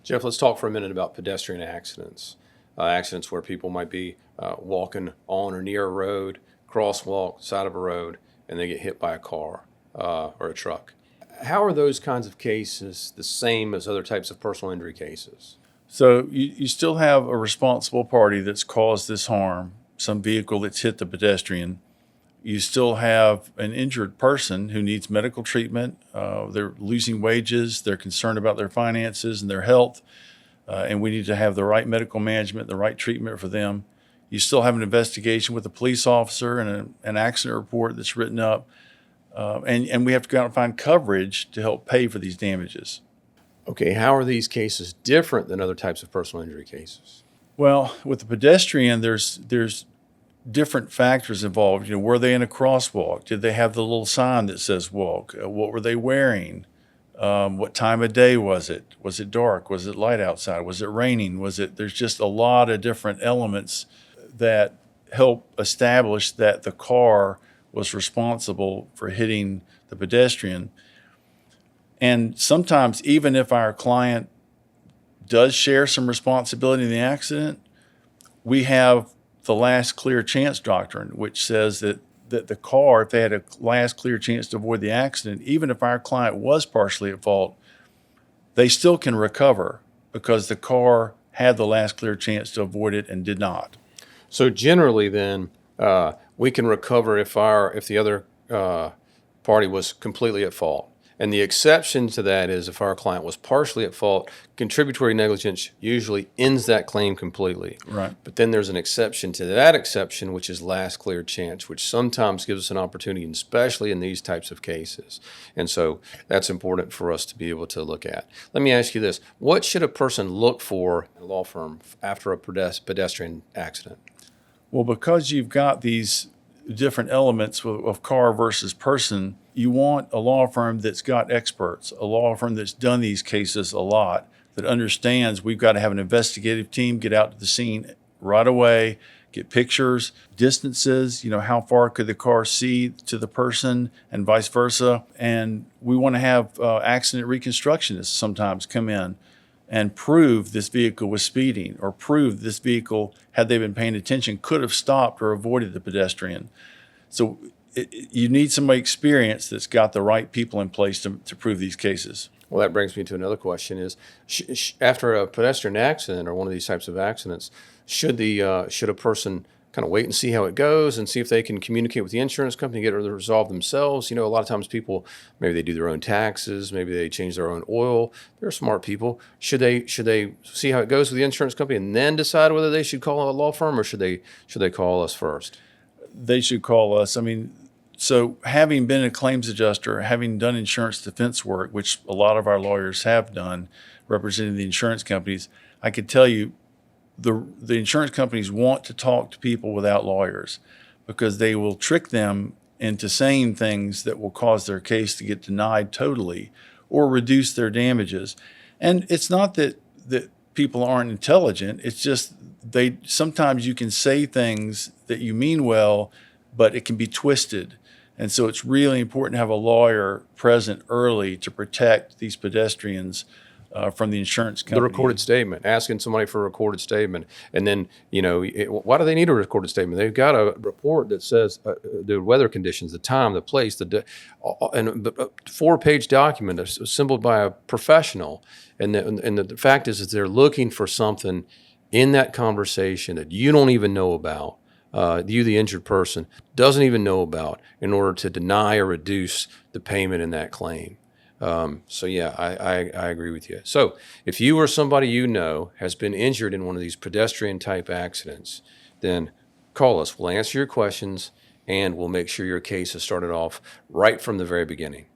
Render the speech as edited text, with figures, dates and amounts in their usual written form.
Jeff, let's talk for a minute about pedestrian accidents. Accidents where people might be walking on or near a road, crosswalk, side of a road, and they get hit by a car or a truck. How are those kinds of cases the same as other types of personal injury cases? So you still have a responsible party that's caused this harm, some vehicle that's hit the pedestrian. You still have an injured person who needs medical treatment. They're losing wages. They're concerned about their finances and their health. And we need to have the right medical management, the right treatment for them. You still have an investigation with a police officer and an accident report that's written up. And we have to go out and find coverage to help pay for these damages. Okay, how are these cases different than other types of personal injury cases? Well, with the pedestrian, there's different factors involved. Were they in a crosswalk? Did they have the little sign that says walk? What were they wearing? What time of day was it? Was it dark? Was it light outside? Was it raining? There's just a lot of different elements that help establish that the car was responsible for hitting the pedestrian. And sometimes, even if our client does share some responsibility in the accident, we have the last clear chance doctrine, which says that the car, if they had a last clear chance to avoid the accident, even if our client was partially at fault, they still can recover because the car had the last clear chance to avoid it and did not. So generally, then we can recover if the other party was completely at fault. And the exception to that is if our client was partially at fault, contributory negligence usually ends that claim completely. Right. But then there's an exception to that exception, which is last clear chance, which sometimes gives us an opportunity, especially in these types of cases. And so that's important for us to be able to look at. Let me ask you this. What should a person look for in a law firm after a pedestrian accident? Well, because you've got these different elements of car versus person, you want a law firm that's got experts, a law firm that's done these cases a lot, that understands we've got to have an investigative team get out to the scene right away, get pictures, distances, how far could the car see to the person and vice versa. And we want to have accident reconstructionists sometimes come in and prove this vehicle was speeding, or prove this vehicle, had they been paying attention, could have stopped or avoided the pedestrian. So you need somebody experienced that's got the right people in place to prove these cases. Well, that brings me to another question is, after a pedestrian accident or one of these types of accidents, should a person kind of wait and see how it goes and see if they can communicate with the insurance company, get it resolved themselves? A lot of times people, maybe they do their own taxes, maybe they change their own oil. They're smart people. Should they see how it goes with the insurance company and then decide whether they should call a law firm, or should they call us first? They should call us. So having been a claims adjuster, having done insurance defense work, which a lot of our lawyers have done, representing the insurance companies, I could tell you the insurance companies want to talk to people without lawyers, because they will trick them into saying things that will cause their case to get denied totally or reduce their damages. And it's not that people aren't intelligent. It's just sometimes you can say things that you mean well, but it can be twisted. And so it's really important to have a lawyer present early to protect these pedestrians from the insurance company. The recorded statement, asking somebody for a recorded statement. And then, why do they need a recorded statement? They've got a report that says the weather conditions, the time, the place, and a 4-page document assembled by a professional. And the fact is that they're looking for something in that conversation that you don't even know about. You, the injured person, doesn't even know about, in order to deny or reduce the payment in that claim. So yeah, I agree with you. So if you or somebody has been injured in one of these pedestrian type accidents, then call us. We'll answer your questions, and we'll make sure your case is started off right from the very beginning.